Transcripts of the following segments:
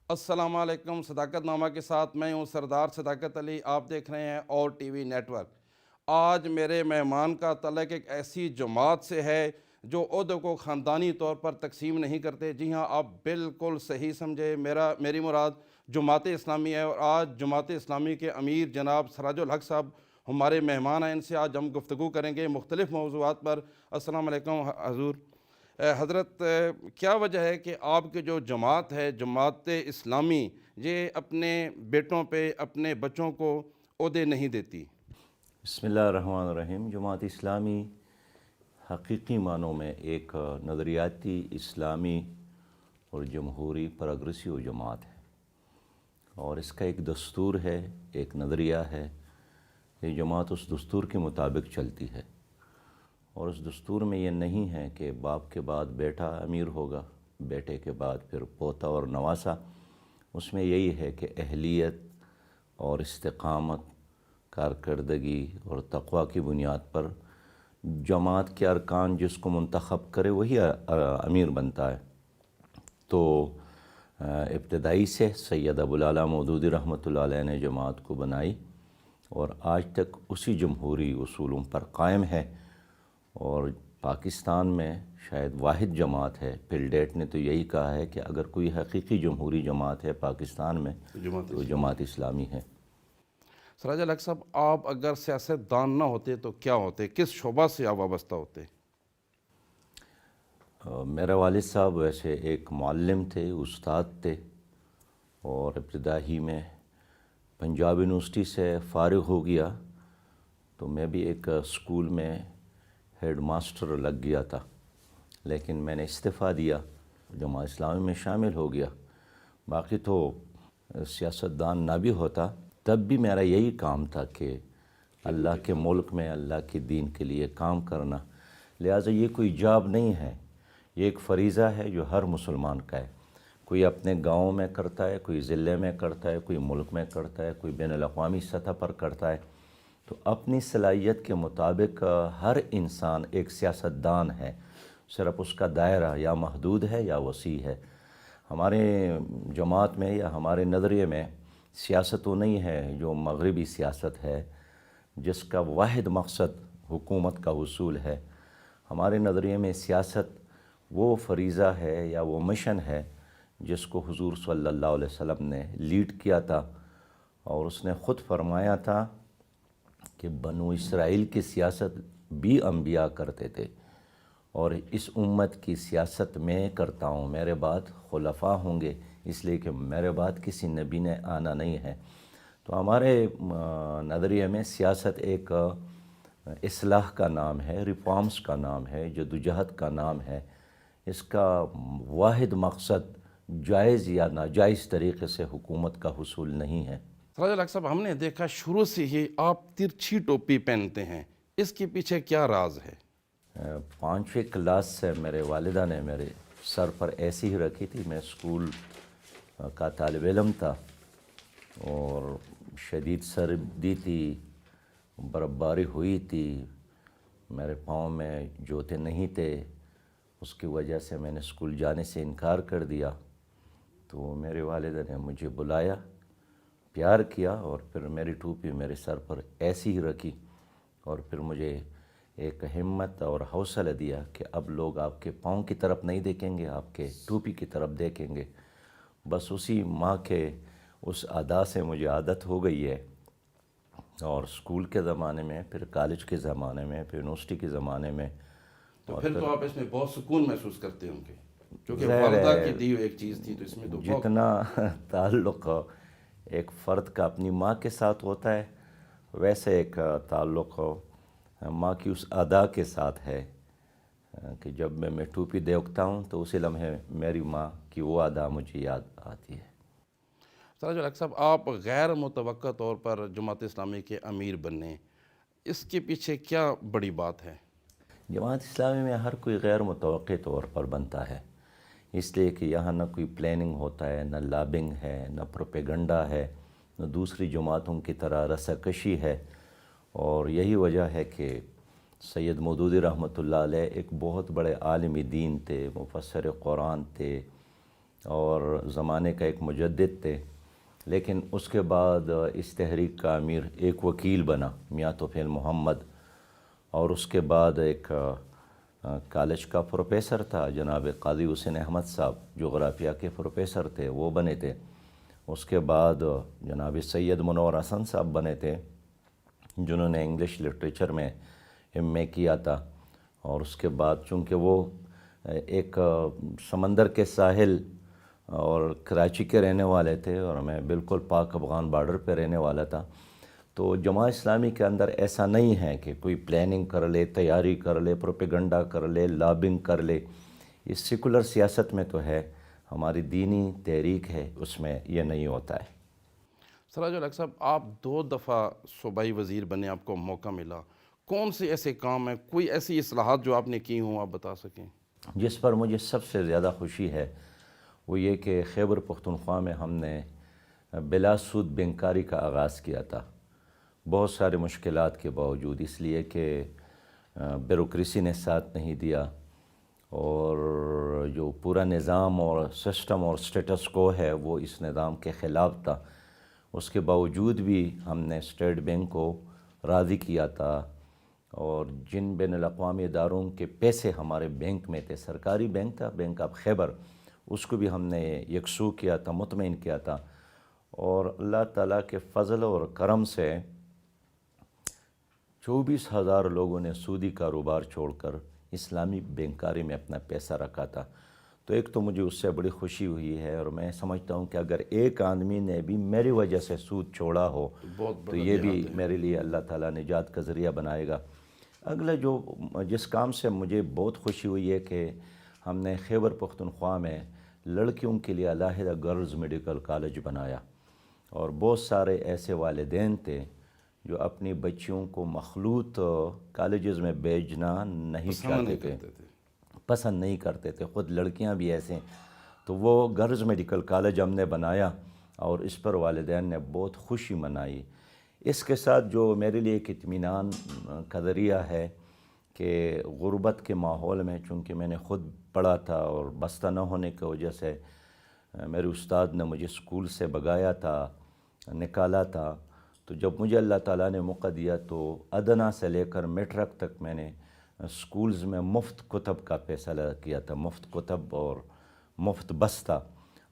السلام علیکم۔ صداقت نامہ کے ساتھ میں ہوں سردار صداقت علی۔ آپ دیکھ رہے ہیں اور ٹی وی نیٹ ورک۔ آج میرے مہمان کا تعلق ایک ایسی جماعت سے ہے جو عہدوں کو خاندانی طور پر تقسیم نہیں کرتے۔ جی ہاں، آپ بالکل صحیح سمجھے، میری مراد جماعت اسلامی ہے، اور آج جماعت اسلامی کے امیر جناب سراج الحق صاحب ہمارے مہمان ہیں۔ ان سے آج ہم گفتگو کریں گے مختلف موضوعات پر۔ السلام علیکم حضور۔ حضرت، کیا وجہ ہے کہ آپ کی جو جماعت ہے، جماعت اسلامی، یہ اپنے بیٹوں پہ، اپنے بچوں کو عہدے نہیں دیتی؟ بسم اللہ الرحمن الرحیم۔ جماعت اسلامی حقیقی معنوں میں ایک نظریاتی اسلامی اور جمہوری پروگریسو جماعت ہے، اور اس کا ایک دستور ہے، ایک نظریہ ہے۔ یہ جماعت اس دستور کے مطابق چلتی ہے، اور اس دستور میں یہ نہیں ہے کہ باپ کے بعد بیٹا امیر ہوگا، بیٹے کے بعد پھر پوتا اور نواسا۔ اس میں یہی ہے کہ اہلیت اور استقامت، کارکردگی اور تقوی کی بنیاد پر جماعت کے ارکان جس کو منتخب کرے وہی امیر بنتا ہے۔ تو ابتدائی سے سید ابوالعلا مودودی رحمۃ اللہ علیہ نے جماعت کو بنائی، اور آج تک اسی جمہوری اصولوں پر قائم ہے، اور پاکستان میں شاید واحد جماعت ہے۔ پل ڈیٹ نے تو یہی کہا ہے کہ اگر کوئی حقیقی جمہوری جماعت ہے پاکستان میں تو جماعت اسلامی ہے۔ سراج الحق صاحب، آپ اگر سیاست دان نہ ہوتے تو کیا ہوتے؟ کس شعبہ سے آپ وابستہ ہوتے؟ میرے والد صاحب ویسے ایک معلم تھے، استاد تھے، اور ابتدائی میں پنجاب یونیورسٹی سے فارغ ہو گیا تو میں بھی ایک اسکول میں ہیڈ ماسٹر لگ گیا تھا، لیکن میں نے استعفیٰ دیا، جماعت اسلامی میں شامل ہو گیا۔ باقی تو سیاستدان نہ بھی ہوتا تب بھی میرا یہی کام تھا کہ اللہ کے ملک میں اللہ کے دین کے لیے کام کرنا۔ لہٰذا یہ کوئی جاب نہیں ہے، یہ ایک فریضہ ہے جو ہر مسلمان کا ہے۔ کوئی اپنے گاؤں میں کرتا ہے، کوئی ضلع میں کرتا ہے، کوئی ملک میں کرتا ہے، کوئی بین الاقوامی سطح پر کرتا ہے۔ تو اپنی صلاحیت کے مطابق ہر انسان ایک سیاستدان ہے، صرف اس کا دائرہ یا محدود ہے یا وسیع ہے۔ ہمارے جماعت میں یا ہمارے نظریے میں سیاست وہ نہیں ہے جو مغربی سیاست ہے، جس کا واحد مقصد حکومت کا حصول ہے۔ ہمارے نظریے میں سیاست وہ فریضہ ہے یا وہ مشن ہے جس کو حضور صلی اللہ علیہ وسلم نے لیڈ کیا تھا، اور اس نے خود فرمایا تھا کہ بنو اسرائیل کی سیاست بھی انبیاء کرتے تھے، اور اس امت کی سیاست میں کرتا ہوں، میرے بعد خلفاء ہوں گے، اس لیے کہ میرے بعد کسی نبی نے آنا نہیں ہے۔ تو ہمارے نظریے میں سیاست ایک اصلاح کا نام ہے، ریفارمز کا نام ہے، جدوجہد کا نام ہے۔ اس کا واحد مقصد جائز یا ناجائز طریقے سے حکومت کا حصول نہیں ہے۔ سراج الحق صاحب، ہم نے دیکھا شروع سے ہی آپ ترچھی ٹوپی پہنتے ہیں، اس کے پیچھے کیا راز ہے؟ 5ویں کلاس سے میرے والدہ نے میرے سر پر ایسی ہی رکھی تھی۔ میں اسکول کا طالب علم تھا، اور شدید سردی تھی، برف باری ہوئی تھی، میرے پاؤں میں جوتے نہیں تھے، اس کی وجہ سے میں نے اسکول جانے سے انکار کر دیا۔ تو میرے والدہ نے مجھے بلایا، پیار کیا، اور پھر میری ٹوپی میرے سر پر ایسی ہی رکھی، اور پھر مجھے ایک ہمت اور حوصلہ دیا کہ اب لوگ آپ کے پاؤں کی طرف نہیں دیکھیں گے، آپ کے ٹوپی کی طرف دیکھیں گے۔ بس اسی ماں کے اس ادا سے مجھے عادت ہو گئی ہے، اور اسکول کے زمانے میں، پھر کالج کے زمانے میں، پھر یونیورسٹی کے زمانے میں۔ تو پھر تو آپ اس میں بہت سکون محسوس کرتے ہوں گے، کیونکہ ظاہر والدہ ہے کی دی ہوئی ایک چیز تھی، تو اس میں تو بہت جتنا تعلق ایک فرد کا اپنی ماں کے ساتھ ہوتا ہے، ویسے ایک تعلق ماں کی اس ادا کے ساتھ ہے کہ جب میں ٹوپی دیکھتا ہوں تو اسی لمحے میری ماں کی وہ ادا مجھے یاد آتی ہے۔ سراج الحق صاحب، آپ غیر متوقع طور پر جماعت اسلامی کے امیر بنے، اس کے پیچھے کیا بڑی بات ہے؟ جماعت اسلامی میں ہر کوئی غیر متوقع طور پر بنتا ہے، اس لیے کہ یہاں نہ کوئی پلاننگ ہوتا ہے، نہ لابنگ ہے، نہ پروپیگنڈا ہے، نہ دوسری جماعتوں کی طرح رسہ کشی ہے۔ اور یہی وجہ ہے کہ سید مودودی رحمۃ اللہ علیہ ایک بہت بڑے عالم دین تھے، مفسر قرآن تھے، اور زمانے کا ایک مجدد تھے، لیکن اس کے بعد اس تحریک کا امیر ایک وکیل بنا میاں طفیل محمد، اور اس کے بعد ایک کالج کا پروفیسر تھا جناب قاضی حسین احمد صاحب، جغرافیہ کے پروفیسر تھے، وہ بنے تھے۔ اس کے بعد جناب سید منور حسن صاحب بنے تھے، جنہوں نے انگلش لٹریچر میں ایم اے کیا تھا، اور اس کے بعد چونکہ وہ ایک سمندر کے ساحل اور کراچی کے رہنے والے تھے، اور میں بالکل پاک افغان بارڈر پہ رہنے والا تھا، تو جماعت اسلامی کے اندر ایسا نہیں ہے کہ کوئی پلاننگ کر لے، تیاری کر لے، پروپیگنڈا کر لے، لابنگ کر لے۔ اس سیکولر سیاست میں تو ہے، ہماری دینی تحریک ہے، اس میں یہ نہیں ہوتا ہے۔ سراج الحق صاحب، آپ 2 دفعہ صوبائی وزیر بنے، آپ کو موقع ملا، کون سے ایسے کام ہیں، کوئی ایسی اصلاحات جو آپ نے کی ہوں آپ بتا سکیں؟ جس پر مجھے سب سے زیادہ خوشی ہے وہ یہ کہ خیبر پختونخوا میں ہم نے بلا سود بینکاری کا آغاز کیا تھا، بہت سارے مشکلات کے باوجود، اس لیے کہ بیوروکریسی نے ساتھ نہیں دیا، اور جو پورا نظام اور سسٹم اور سٹیٹس کو ہے وہ اس نظام کے خلاف تھا۔ اس کے باوجود بھی ہم نے اسٹیٹ بینک کو راضی کیا تھا، اور جن بین الاقوامی اداروں کے پیسے ہمارے بینک میں تھے، سرکاری بینک تھا بینک آف خیبر، اس کو بھی ہم نے یکسو کیا تھا، مطمئن کیا تھا، اور اللہ تعالیٰ کے فضل اور کرم سے 24,000 لوگوں نے سودی کاروبار چھوڑ کر اسلامی بینکاری میں اپنا پیسہ رکھا تھا۔ تو ایک تو مجھے اس سے بڑی خوشی ہوئی ہے، اور میں سمجھتا ہوں کہ اگر ایک آدمی نے بھی میری وجہ سے سود چھوڑا ہو تو یہ بھی میرے لیے اللہ تعالیٰ نجات کا ذریعہ بنائے گا۔ اگلا جس کام سے مجھے بہت خوشی ہوئی ہے کہ ہم نے خیبر پختونخوا میں لڑکیوں کے لیے علیحدہ گرلز میڈیکل کالج بنایا، اور بہت سارے ایسے والدین تھے جو اپنی بچیوں کو مخلوط کالجز میں بھیجنا نہیں چاہتے تھے، پسند نہیں کرتے تھے، خود لڑکیاں بھی ایسے، تو وہ گرلز میڈیکل کالج ہم نے بنایا، اور اس پر والدین نے بہت خوشی منائی۔ اس کے ساتھ جو میرے لیے ایک اطمینان کا ذریعہ ہے کہ غربت کے ماحول میں، چونکہ میں نے خود پڑھا تھا اور بستہ نہ ہونے کی وجہ سے میرے استاد نے مجھے اسکول سے بھگایا تھا، نکالا تھا، تو جب مجھے اللہ تعالیٰ نے موقع دیا تو ادنا سے لے کر میٹرک تک میں نے اسکولز میں مفت کتب کا فیصلہ کیا تھا، مفت کتب اور مفت بستہ،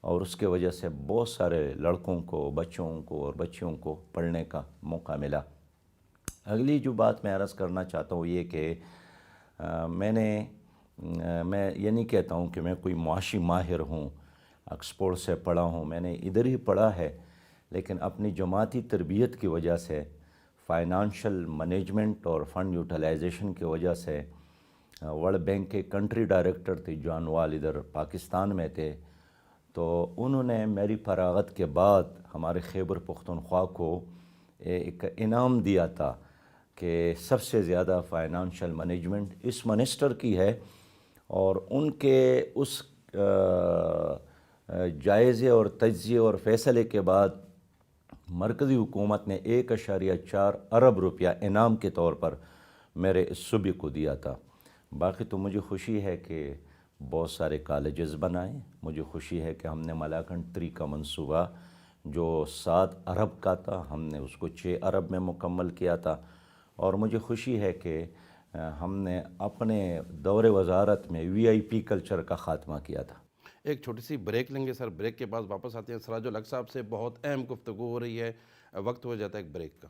اور اس کی وجہ سے بہت سارے لڑکوں کو، بچوں کو اور بچیوں کو پڑھنے کا موقع ملا۔ اگلی جو بات میں عرض کرنا چاہتا ہوں یہ کہ میں یہ نہیں کہتا ہوں کہ میں کوئی معاشی ماہر ہوں، آکسفورڈ سے پڑھا ہوں، میں نے ادھر ہی پڑھا ہے، لیکن اپنی جماعتی تربیت کی وجہ سے، فائنانشل مینجمنٹ اور فنڈ یوٹیلائزیشن کی وجہ سے، ورلڈ بینک کے کنٹری ڈائریکٹر تھے جان وال، ادھر پاکستان میں تھے، تو انہوں نے میری فراغت کے بعد ہمارے خیبر پختونخوا کو ایک انعام دیا تھا کہ سب سے زیادہ فائنانشل مینجمنٹ اس منسٹر کی ہے، اور ان کے اس جائزے اور تجزیے اور فیصلے کے بعد مرکزی حکومت نے 1.4 ارب روپیہ انعام کے طور پر میرے اس صوبے کو دیا تھا۔ باقی تو مجھے خوشی ہے کہ بہت سارے کالجز بنائے، مجھے خوشی ہے کہ ہم نے ملاکنڈ 3 کا منصوبہ جو 7 ارب کا تھا، ہم نے اس کو 6 ارب میں مکمل کیا تھا، اور مجھے خوشی ہے کہ ہم نے اپنے دور وزارت میں VIP کلچر کا خاتمہ کیا تھا۔ ایک چھوٹی سی بریک لیں گے سر، بریک کے بعد واپس آتے ہیں۔ سراج الحق صاحب سے بہت اہم گفتگو ہو رہی ہے، وقت ہو جاتا ہے ایک بریک کا۔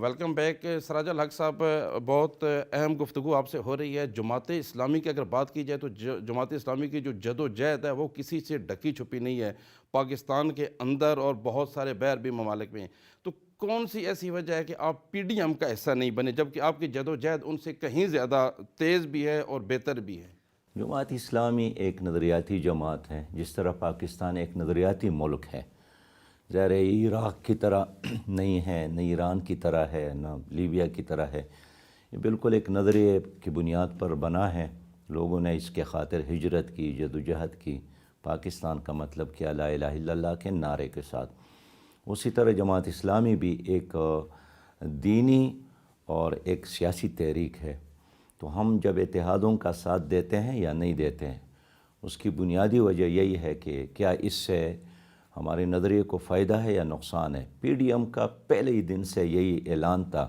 ویلکم بیک سراج الحق صاحب، بہت اہم گفتگو آپ سے ہو رہی ہے۔ جماعت اسلامی کی اگر بات کی جائے تو جماعت اسلامی کی جو جد و جہد ہے وہ کسی سے ڈھکی چھپی نہیں ہے، پاکستان کے اندر اور بہت سارے غیر بھی ممالک میں۔ تو کون سی ایسی وجہ ہے کہ آپ PDM کا حصہ نہیں بنے، جبکہ آپ کی جد و جہد ان سے کہیں زیادہ تیز بھی ہے اور بہتر بھی ہے؟ جماعت اسلامی ایک نظریاتی جماعت ہے، جس طرح پاکستان ایک نظریاتی ملک ہے، ظاہر ہے عراق کی طرح نہیں ہے، نہ ایران کی طرح ہے، نہ لیبیا کی طرح ہے، یہ بالکل ایک نظریے کی بنیاد پر بنا ہے۔ لوگوں نے اس کے خاطر ہجرت کی، جد و جہد کی، پاکستان کا مطلب کیا، لا الہ الا اللہ کے نعرے کے ساتھ۔ اسی طرح جماعت اسلامی بھی ایک دینی اور ایک سیاسی تحریک ہے. تو ہم جب اتحادوں کا ساتھ دیتے ہیں یا نہیں دیتے ہیں، اس کی بنیادی وجہ یہی ہے کہ کیا اس سے ہمارے نظریے کو فائدہ ہے یا نقصان ہے. پی ڈی ایم کا پہلے ہی دن سے یہی اعلان تھا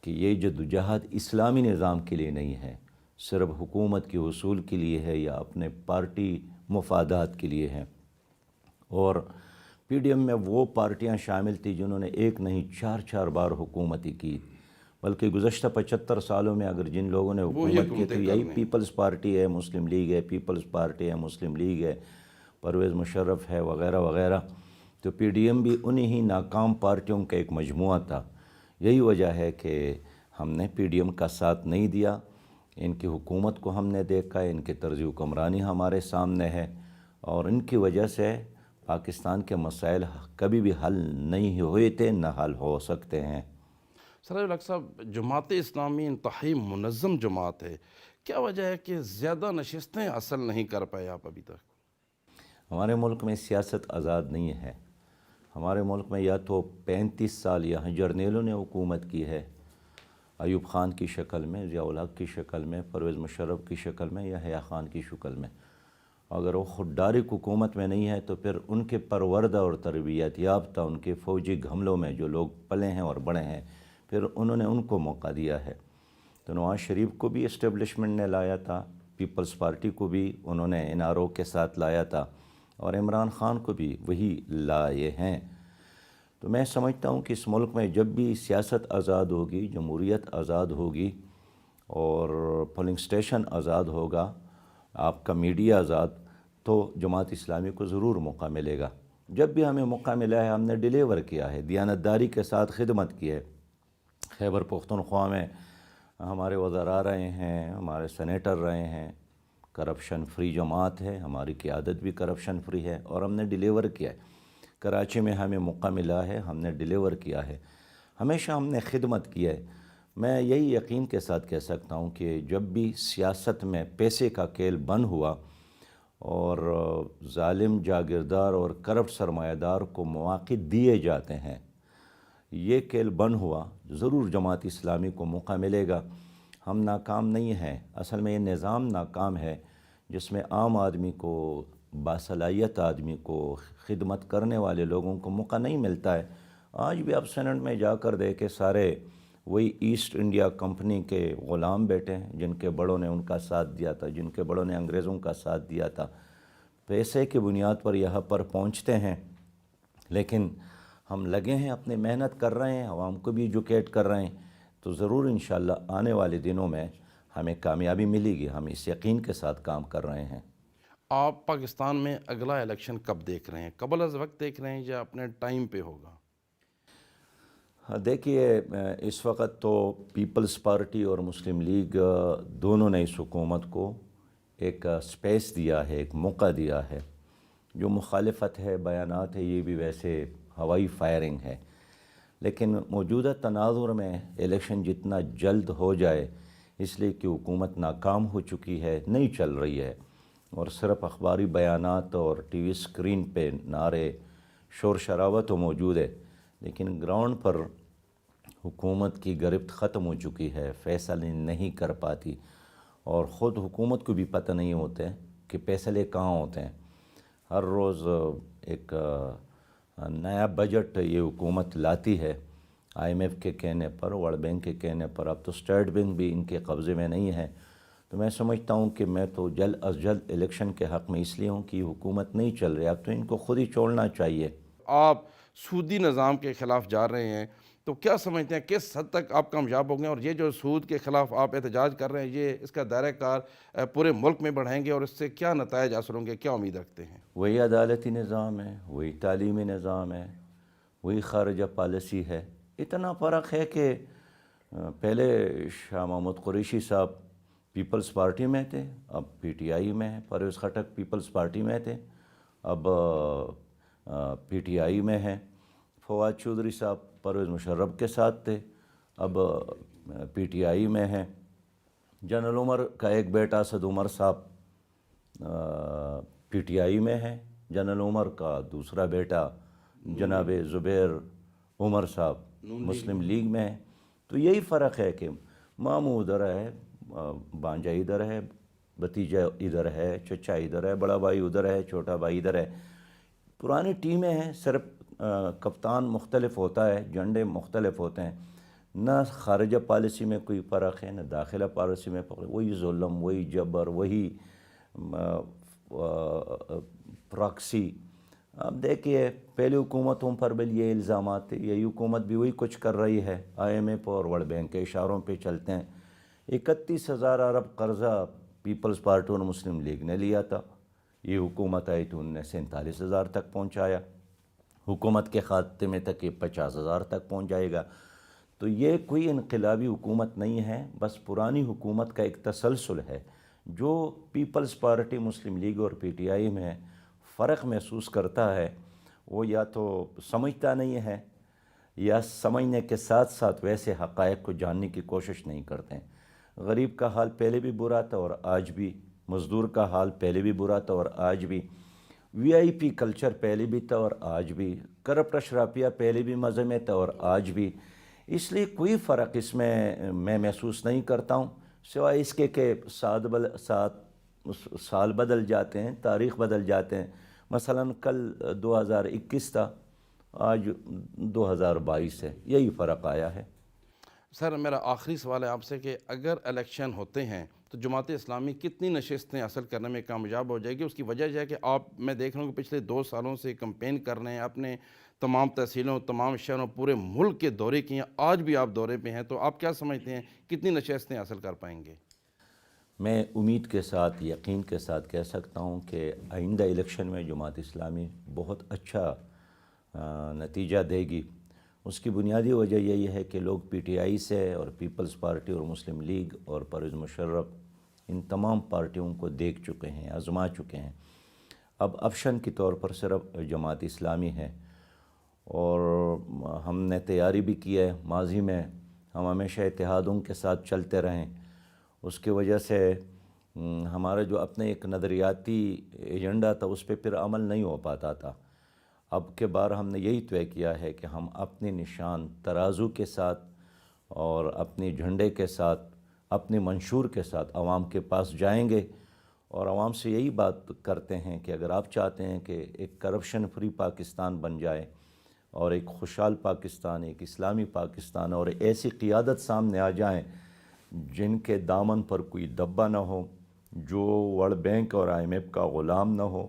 کہ یہ جدوجہد اسلامی نظام کے لیے نہیں ہے، صرف حکومت کے حصول کے لیے ہے یا اپنے پارٹی مفادات کے لیے ہے. اور پی ڈی ایم میں وہ پارٹیاں شامل تھیں جنہوں نے ایک نہیں 4 بار حکومتی کی، بلکہ گزشتہ 75 سالوں میں اگر جن لوگوں نے حکومت کی تو یہی پیپلز پارٹی ہے، مسلم لیگ ہے، پیپلز پارٹی ہے، مسلم لیگ ہے، پرویز مشرف ہے، وغیرہ وغیرہ. تو پی ڈی ایم بھی انہی ہی ناکام پارٹیوں کا ایک مجموعہ تھا. یہی وجہ ہے کہ ہم نے پی ڈی ایم کا ساتھ نہیں دیا. ان کی حکومت کو ہم نے دیکھا، ان کی طرز حکمرانی ہمارے سامنے ہے، اور ان کی وجہ سے پاکستان کے مسائل کبھی بھی حل نہیں ہوئے تھے، نہ حل ہو سکتے ہیں. سراج الحق صاحب، جماعت اسلامی انتہائی منظم جماعت ہے، کیا وجہ ہے کہ زیادہ نشستیں حاصل نہیں کر پائے آپ ابھی تک؟ ہمارے ملک میں سیاست آزاد نہیں ہے. ہمارے ملک میں یا تو 35 سال یہاں جرنیلوں نے حکومت کی ہے، ایوب خان کی شکل میں، ضیاء الحق کی شکل میں، پرویز مشرف کی شکل میں، یا حیا خان کی شکل میں. اگر وہ خود ڈائریکٹ حکومت میں نہیں ہے تو پھر ان کے پروردہ اور تربیت یافتہ ان کے فوجی گھملوں میں جو لوگ پلے ہیں اور بڑے ہیں، پھر انہوں نے ان کو موقع دیا ہے. تو نواز شریف کو بھی اسٹیبلشمنٹ نے لایا تھا، پیپلز پارٹی کو بھی انہوں نے این آر او کے ساتھ لایا تھا، اور عمران خان کو بھی وہی لائے ہیں. تو میں سمجھتا ہوں کہ اس ملک میں جب بھی سیاست آزاد ہوگی، جمہوریت آزاد ہوگی، اور پولنگ سٹیشن آزاد ہوگا، آپ کا میڈیا آزاد، تو جماعت اسلامی کو ضرور موقع ملے گا. جب بھی ہمیں موقع ملا ہے ہم نے ڈیلیور کیا ہے، دیانتداری کے ساتھ خدمت کی ہے. خیبر پختونخوا میں ہمارے وزراء رہے ہیں، ہمارے سینیٹر رہے ہیں، کرپشن فری جماعت ہے، ہماری قیادت بھی کرپشن فری ہے، اور ہم نے ڈیلیور کیا ہے. کراچی میں ہمیں موقع ملا ہے، ہم نے ڈیلیور کیا ہے. ہمیشہ ہم نے خدمت کی ہے. میں یہی یقین کے ساتھ کہہ سکتا ہوں کہ جب بھی سیاست میں پیسے کا کھیل بند ہوا اور ظالم جاگیردار اور کرپٹ سرمایہ دار کو مواقع دیے جاتے ہیں، یہ کھیل بند ہوا، ضرور جماعت اسلامی کو موقع ملے گا. ہم ناکام نہیں ہیں. اصل میں یہ نظام ناکام ہے جس میں عام آدمی کو، باصلاحیت آدمی کو، خدمت کرنے والے لوگوں کو موقع نہیں ملتا ہے. آج بھی آپ سینٹ میں جا کر دیکھیں، سارے وہی ایسٹ انڈیا کمپنی کے غلام بیٹے ہیں جن کے بڑوں نے ان کا ساتھ دیا تھا، جن کے بڑوں نے انگریزوں کا ساتھ دیا تھا. پیسے کی بنیاد پر یہاں پر پہنچتے ہیں، لیکن ہم لگے ہیں، اپنے محنت کر رہے ہیں، عوام کو بھی ایجوکیٹ کر رہے ہیں. تو ضرور انشاءاللہ آنے والے دنوں میں ہمیں کامیابی ملے گی. ہم اس یقین کے ساتھ کام کر رہے ہیں. آپ پاکستان میں اگلا الیکشن کب دیکھ رہے ہیں؟ قبل از وقت دیکھ رہے ہیں یا اپنے ٹائم پہ ہوگا؟ دیکھیے، اس وقت تو پیپلز پارٹی اور مسلم لیگ دونوں نے اس حکومت کو ایک سپیس دیا ہے، ایک موقع دیا ہے. جو مخالفت ہے، بیانات ہے، یہ بھی ویسے ہوائی فائرنگ ہے. لیکن موجودہ تناظر میں الیکشن جتنا جلد ہو جائے، اس لیے کہ حکومت ناکام ہو چکی ہے، نہیں چل رہی ہے، اور صرف اخباری بیانات اور ٹی وی اسکرین پہ نعرے، شور شرابہ تو موجود ہے، لیکن گراؤنڈ پر حکومت کی گرفت ختم ہو چکی ہے، فیصلے نہیں کر پاتی، اور خود حکومت کو بھی پتہ نہیں ہوتے کہ فیصلے کہاں ہوتے ہیں. ہر روز ایک نیا بجٹ یہ حکومت لاتی ہے، آئی ایم ایف کے کہنے پر، ورلڈ بینک کے کہنے پر. اب تو اسٹیٹ بینک بھی ان کے قبضے میں نہیں ہے. تو میں سمجھتا ہوں کہ میں تو جلد از جلد الیکشن کے حق میں اس لیے ہوں کہ حکومت نہیں چل رہی. اب تو ان کو خود ہی چھوڑنا چاہیے. آپ سودی نظام کے خلاف جا رہے ہیں، تو کیا سمجھتے ہیں کس حد تک آپ کامیاب ہوں گے، اور یہ جو سود کے خلاف آپ احتجاج کر رہے ہیں، یہ اس کا دائرہ کار پورے ملک میں بڑھائیں گے، اور اس سے کیا نتائج حاصل ہوں گے، کیا امید رکھتے ہیں؟ وہی عدالتی نظام ہے، وہی تعلیمی نظام ہے، وہی خارجہ پالیسی ہے. اتنا فرق ہے کہ پہلے شاہ محمود قریشی صاحب پیپلز پارٹی میں تھے، اب پی ٹی آئی میں ہیں. پرویز خٹک پیپلز پارٹی میں تھے، اب پی ٹی آئی میں ہیں. فواد چودھری صاحب پرویز مشرف کے ساتھ تھے، اب پی ٹی آئی میں ہیں. جنرل عمر کا ایک بیٹا اسد عمر صاحب پی ٹی آئی میں ہے. جنرل عمر کا دوسرا بیٹا جناب زبیر عمر صاحب مسلم لیگ میں ہیں. تو یہی فرق ہے کہ ماموں ادھر ہے، بانجا ادھر ہے، بھتیجا ادھر ہے، چچا ادھر ہے، بڑا بھائی ادھر ہے، چھوٹا بھائی ادھر ہے۔ پرانی ٹیمیں ہیں، صرف کپتان مختلف ہوتا ہے، جھنڈے مختلف ہوتے ہیں، نہ خارجہ پالیسی میں کوئی فرق ہے، نہ داخلہ پالیسی میں فرق، وہی ظلم، وہی جبر، وہی پراکسی۔ اب دیکھیے پہلی حکومتوں پر بھی یہ الزامات تھے، یہی حکومت بھی وہی کچھ کر رہی ہے، IMF اور ورلڈ بینک کے اشاروں پہ چلتے ہیں۔ 31,000 ارب قرضہ پیپلز پارٹی اور مسلم لیگ نے لیا تھا، یہ حکومت آئی تو 47,000 تک پہنچایا، حکومت کے خاتمے تک یہ 50,000 تک پہنچ جائے گا۔ تو یہ کوئی انقلابی حکومت نہیں ہے، بس پرانی حکومت کا ایک تسلسل ہے۔ جو پیپلز پارٹی، مسلم لیگ اور PTI میں فرق محسوس کرتا ہے، وہ یا تو سمجھتا نہیں ہے یا سمجھنے کے ساتھ ساتھ ویسے حقائق کو جاننے کی کوشش نہیں کرتے ہیں۔ غریب کا حال پہلے بھی برا تھا اور آج بھی، مزدور کا حال پہلے بھی برا تھا اور آج بھی، VIP کلچر پہلے بھی تھا اور آج بھی، کرپٹ اشرافیہ پہلے بھی مزے میں تھا اور آج بھی۔ اس لیے کوئی فرق اس میں محسوس نہیں کرتا ہوں، سوائے اس کے کہ سال بدل جاتے ہیں، تاریخ بدل جاتے ہیں۔ مثلاً کل 2021 تھا، آج 2022 ہے، یہی فرق آیا ہے۔ سر میرا آخری سوال ہے آپ سے کہ اگر الیکشن ہوتے ہیں تو جماعت اسلامی کتنی نشستیں حاصل کرنے میں کامیاب ہو جائے گی؟ اس کی وجہ یہ ہے کہ میں دیکھ رہا ہوں کہ پچھلے 2 سالوں سے کمپین کر رہے ہیں، اپنے تمام تحصیلوں، تمام شہروں، پورے ملک کے دورے کیے ہیں، آج بھی آپ دورے پہ ہیں، تو آپ کیا سمجھتے ہیں کتنی نشستیں حاصل کر پائیں گے؟ میں امید کے ساتھ، یقین کے ساتھ کہہ سکتا ہوں کہ آئندہ الیکشن میں جماعت اسلامی بہت اچھا نتیجہ دے گی۔ اس کی بنیادی وجہ یہی ہے کہ لوگ PTI سے اور پیپلز پارٹی اور مسلم لیگ اور پرویز مشرف، ان تمام پارٹیوں کو دیکھ چکے ہیں، آزما چکے ہیں۔ اب آپشن کے طور پر صرف جماعت اسلامی ہے، اور ہم نے تیاری بھی کی ہے۔ ماضی میں ہم ہمیشہ اتحادوں کے ساتھ چلتے رہیں، اس کی وجہ سے ہمارا جو اپنے ایک نظریاتی ایجنڈا تھا اس پہ پھر عمل نہیں ہو پاتا تھا۔ اب کے بار ہم نے یہی طے کیا ہے کہ ہم اپنے نشان ترازو کے ساتھ اور اپنی جھنڈے کے ساتھ، اپنے منشور کے ساتھ عوام کے پاس جائیں گے، اور عوام سے یہی بات کرتے ہیں کہ اگر آپ چاہتے ہیں کہ ایک کرپشن فری پاکستان بن جائے اور ایک خوشحال پاکستان، ایک اسلامی پاکستان، اور ایسی قیادت سامنے آ جائیں جن کے دامن پر کوئی دبا نہ ہو، جو ورلڈ بینک اور IMF کا غلام نہ ہو،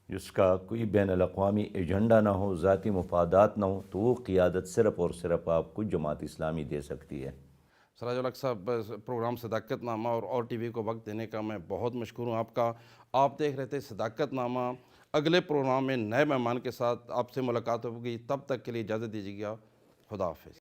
جس کا کوئی بین الاقوامی ایجنڈا نہ ہو، ذاتی مفادات نہ ہو، تو وہ قیادت صرف اور صرف آپ کو جماعت اسلامی دے سکتی ہے۔ سراج الحق صاحب، پروگرام صداقت نامہ اور TV کو وقت دینے کا میں بہت مشکور ہوں آپ کا۔ آپ دیکھ رہے تھے صداقت نامہ۔ اگلے پروگرام میں نئے مہمان کے ساتھ آپ سے ملاقات ہوگی، تب تک کے لیے اجازت دیجیے گا۔ خدا حافظ۔